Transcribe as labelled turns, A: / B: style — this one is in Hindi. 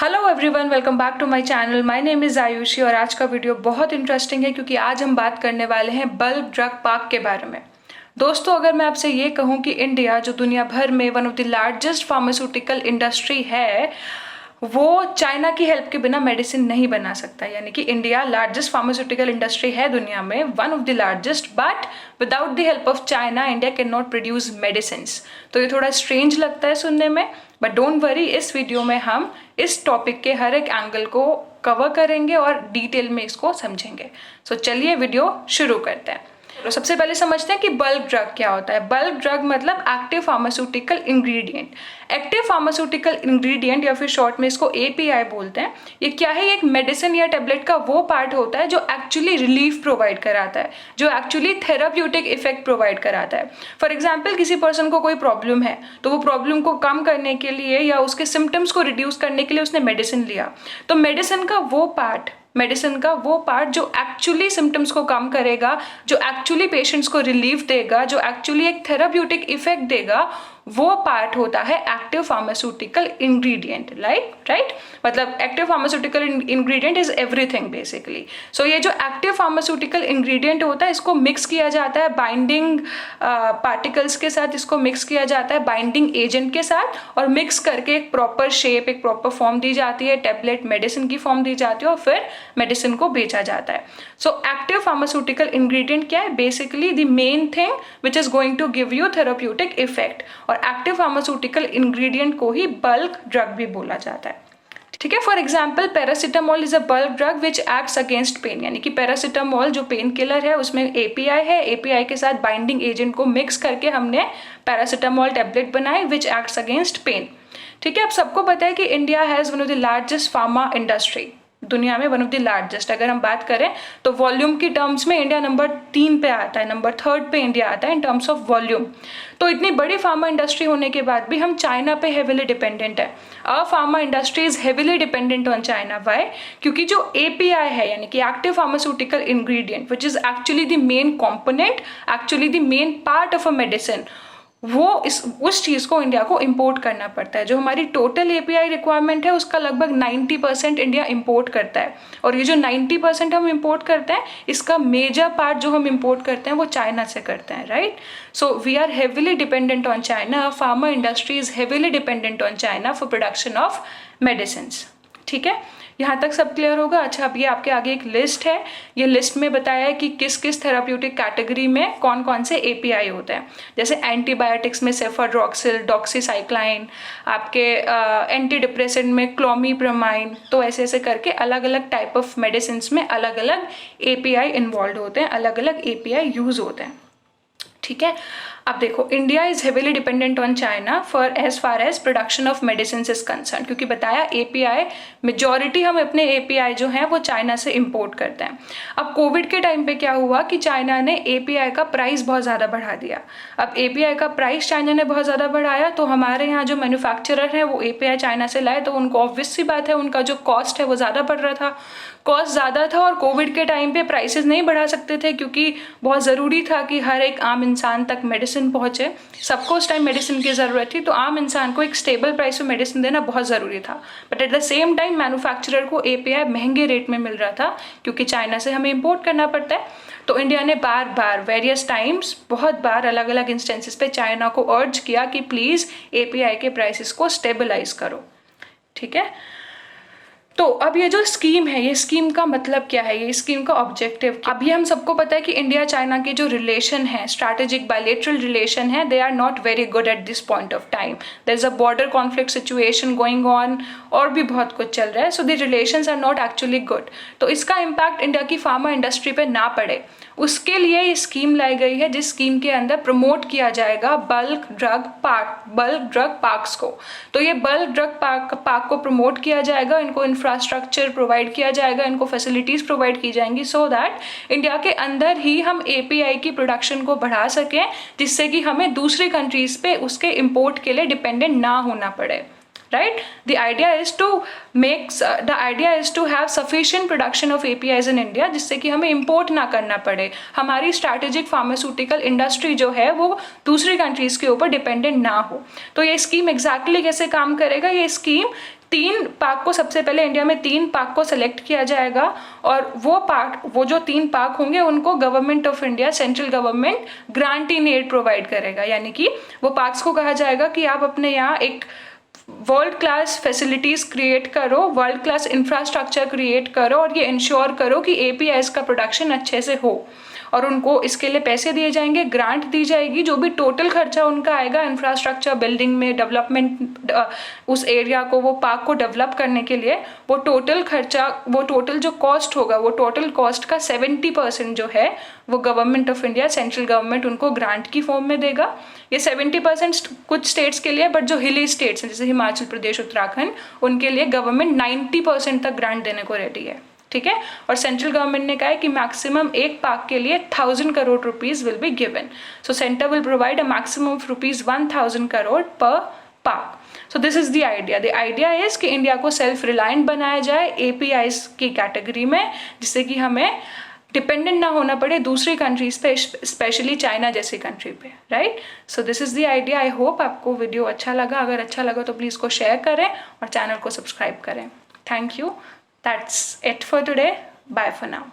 A: Hello everyone, welcome back to my channel. My name is Ayushi और आज का वीडियो बहुत इंटरेस्टिंग है क्योंकि आज हम बात करने वाले हैं बल्क ड्रग पार्क के बारे में। दोस्तों, अगर मैं आपसे ये कहूँ कि इंडिया जो दुनिया भर में one of the largest pharmaceutical industry है, वो चाइना की हेल्प के बिना मेडिसिन नहीं बना सकता। यानी कि इंडिया लार्जेस्ट फार्मास्यूटिकल इंडस्ट्री है दुनिया में, one of the largest, but without the help of China India can not produce medicine. तो ये थोड़ा स्ट्रेंज लगता है सुनने में, बट डोंट वरी, इस वीडियो में हम इस टॉपिक के हर एक एंगल को कवर करेंगे और डिटेल में इसको समझेंगे। सो चलिए वीडियो शुरू करते हैं। तो सबसे पहले समझते हैं कि बल्क ड्रग क्या होता है। बल्क ड्रग मतलब active pharmaceutical ingredient. Active pharmaceutical ingredient या फिर शॉर्ट में इसको एपीआई बोलते हैं। ये क्या है? एक मेडिसिन या टेबलेट का वो पार्ट होता है जो एक्चुअली रिलीफ प्रोवाइड कराता है, जो एक्चुअली थेराप्यूटिक इफेक्ट प्रोवाइड कराता है। फॉर एग्जाम्पल, किसी पर्सन को कोई प्रॉब्लम है तो वो प्रॉब्लम को कम करने के लिए या उसके सिम्टम्स को रिड्यूस करने के लिए उसने मेडिसिन लिया, तो मेडिसिन का वो पार्ट जो एक्चुअली सिम्टम्स को कम करेगा, जो एक्चुअली पेशेंट्स को रिलीफ देगा, जो एक्चुअली एक थेराप्यूटिक इफेक्ट देगा, वो पार्ट होता है एक्टिव फार्मास्यूटिकल इंग्रेडिएंट। राइट? मतलब active pharmaceutical ingredient is everything basically. So ये जो एक्टिव फार्मास्यूटिकल इंग्रेडिएंट होता है, इसको मिक्स किया जाता है बाइंडिंग पार्टिकल्स के साथ, इसको मिक्स किया जाता है बाइंडिंग एजेंट के साथ, और मिक्स करके एक प्रॉपर शेप, एक प्रॉपर फॉर्म दी जाती है, टेबलेट मेडिसिन की फॉर्म दी जाती है, और फिर मेडिसिन को बेचा जाता है। सो एक्टिव फार्मास्यूटिकल इंग्रेडिएंट क्या है? Basically the main thing which is going to give you therapeutic effect. और एक्टिव फार्मास्यूटिकल इंग्रेडिएंट को ही बल्क ड्रग भी बोला जाता है। ठीक है? For example, paracetamol is a bulk drug which acts against pain. यानी कि पैरासीटामोल जो पेन किलर है, उसमें एपीआई है, एपीआई के साथ बाइंडिंग एजेंट को मिक्स करके हमने पैरासीटामोल टेबलेट बनाई विच एक्ट्स अगेंस्ट पेन। ठीक है? अब सबको पता है कि India has one of the largest pharma industry, दुनिया में वन ऑफ द लार्जेस्ट। अगर हम बात करें तो वॉल्यूम की टर्म्स में इंडिया नंबर 3 पे आता है, नंबर 3 पे इंडिया आता है इन टर्म्स ऑफ वॉल्यूम। तो इतनी बड़ी फार्मा इंडस्ट्री होने के बाद भी हम चाइना पे हेविली डिपेंडेंट है। A pharma industry is heavily dependent on China. Why? क्योंकि जो एपीआई है, यानी कि active pharmaceutical ingredient, which is actually the main component, actually the main part of a medicine, वो उस चीज़ को इंडिया को इंपोर्ट करना पड़ता है। जो हमारी टोटल एपीआई रिक्वायरमेंट है, उसका लगभग 90% इंडिया इंपोर्ट करता है। और ये जो 90% हम इंपोर्ट करते हैं, इसका मेजर पार्ट जो हम इंपोर्ट करते हैं वो चाइना से करते हैं। Right? So we are heavily dependent on China. Pharma industry is heavily dependent on China for production of medicine. ठीक है? यहाँ तक सब क्लियर होगा? अच्छा, अब ये आपके आगे एक लिस्ट है। ये लिस्ट में बताया है कि किस किस थेराप्यूटिक कैटेगरी में कौन कौन से एपीआई होते हैं। जैसे एंटीबायोटिक्स में सेफाड्रॉक्सिल, डॉक्सीसाइक्लाइन, आपके एंटी डिप्रेसेंट में क्लोमीप्रमाइन। तो ऐसे ऐसे करके अलग अलग टाइप ऑफ मेडिसिन में अलग अलग एपीआई इन्वॉल्व होते हैं, अलग अलग एपीआई यूज होते हैं। ठीक है? अब देखो, India is heavily dependent on China for as far as production of medicine is concern, क्योंकि बताया एपीआई, मेजॉरिटी हम अपने एपीआई जो हैं वो चाइना से इंपोर्ट करते हैं। अब कोविड के टाइम पे क्या हुआ कि चाइना ने एपीआई का प्राइस बहुत ज़्यादा बढ़ा दिया। अब एपीआई का प्राइस चाइना ने बहुत ज़्यादा बढ़ाया, तो हमारे यहाँ जो मैन्युफैक्चरर हैं वो एपीआई चाइना से लाए, तो उनको ऑब्वियस सी बात है उनका जो कॉस्ट है वो ज़्यादा बढ़ रहा था, कॉस्ट ज़्यादा था। और कोविड के टाइम पे प्राइसेस नहीं बढ़ा सकते थे क्योंकि बहुत ज़रूरी था कि हर एक आम इंसान तक मेडिसिन पहुंचे। सबको उस टाइम मेडिसिन की ज़रूरत थी, तो आम इंसान को एक स्टेबल प्राइस में मेडिसिन देना बहुत ज़रूरी था। But at the same time manufacturer को एपीआई महंगे रेट में मिल रहा था क्योंकि चाइना से हमें इंपोर्ट करना पड़ता है। तो इंडिया ने बार बार वेरियस टाइम्स, बहुत बार अलग अलग इंस्टेंसेस पे चाइना को अर्ज किया कि प्लीज़ एपीआई के प्राइसेस को स्टेबलाइज करो। ठीक है? तो अब ये जो स्कीम है, ये स्कीम का मतलब क्या है, ये स्कीम का ऑब्जेक्टिव। अभी हम सबको पता है कि इंडिया चाइना के जो रिलेशन है, स्ट्रैटेजिक बायलैटरल रिलेशन है, they are not very good at this point of time. There is a border conflict situation going on, और भी बहुत कुछ चल रहा है। So the relations are not actually good. तो इसका इम्पैक्ट इंडिया की फार्मा इंडस्ट्री पे ना पड़े, उसके लिए ये स्कीम लाई गई है, जिस स्कीम के अंदर प्रमोट किया जाएगा बल्क ड्रग पार्क्स को। तो ये बल्क ड्रग पार्क को प्रमोट किया जाएगा, इनको इंफ्रास्ट्रक्चर प्रोवाइड किया जाएगा, इनको फैसिलिटीज प्रोवाइड की जाएंगी, सो दैट इंडिया के अंदर ही हम एपीआई की प्रोडक्शन को बढ़ा सकें, जिससे कि हमें दूसरी कंट्रीज पे उसके इंपोर्ट के लिए डिपेंडेंट ना होना पड़े। Right? The idea is to have sufficient production of APIs in India, जिससे कि हमें import ना करना पड़े, हमारी strategic pharmaceutical industry जो है वो दूसरी countries के ऊपर dependent ना हो। तो ये स्कीम exactly कैसे काम करेगा? ये स्कीम 3 पार्क को सबसे पहले इंडिया में 3 पार्क को सेलेक्ट किया जाएगा और वो जो 3 पार्क होंगे उनको government of India, central government grant in aid provide करेगा। यानी कि वो पार्क्स को कहा जाएगा कि आप अपने यहाँ एक वर्ल्ड क्लास फैसिलिटीज़ क्रिएट करो, वर्ल्ड क्लास इंफ्रास्ट्रक्चर क्रिएट करो और ये इंश्योर करो कि APIs का प्रोडक्शन अच्छे से हो, और उनको इसके लिए पैसे दिए जाएंगे, ग्रांट दी जाएगी। जो भी टोटल खर्चा उनका आएगा इंफ्रास्ट्रक्चर बिल्डिंग में, डेवलपमेंट, उस एरिया को, वो पार्क को डेवलप करने के लिए, वो टोटल खर्चा, वो टोटल जो कॉस्ट होगा, वो टोटल कॉस्ट का 70% जो है वो government of India, central government उनको ग्रांट की फॉर्म में देगा। ये 70% कुछ स्टेट्स के लिए, बट जो हिली स्टेट्स हैं जैसे हिमाचल प्रदेश, उत्तराखंड, उनके लिए गवर्नमेंट 90% तक ग्रांट देने को रेडी है। ठीक है। और सेंट्रल गवर्नमेंट ने कहा है कि मैक्सिमम एक पार्क के लिए 1000 crore rupees will be given. So centre will provide a maximum of rupees 1000 crore per park. So this is the idea. The idea is कि इंडिया को सेल्फ रिलायंट बनाया जाए APIs की कैटेगरी में, जिससे कि हमें डिपेंडेंट ना होना पड़े दूसरी कंट्रीज पे, स्पेशली चाइना जैसी कंट्री पे, right. So this is the idea. I hope आपको वीडियो अच्छा लगा। अगर अच्छा लगा तो प्लीज़ को शेयर करें और चैनल को सब्सक्राइब करें। Thank you. That's it for today. Bye for now.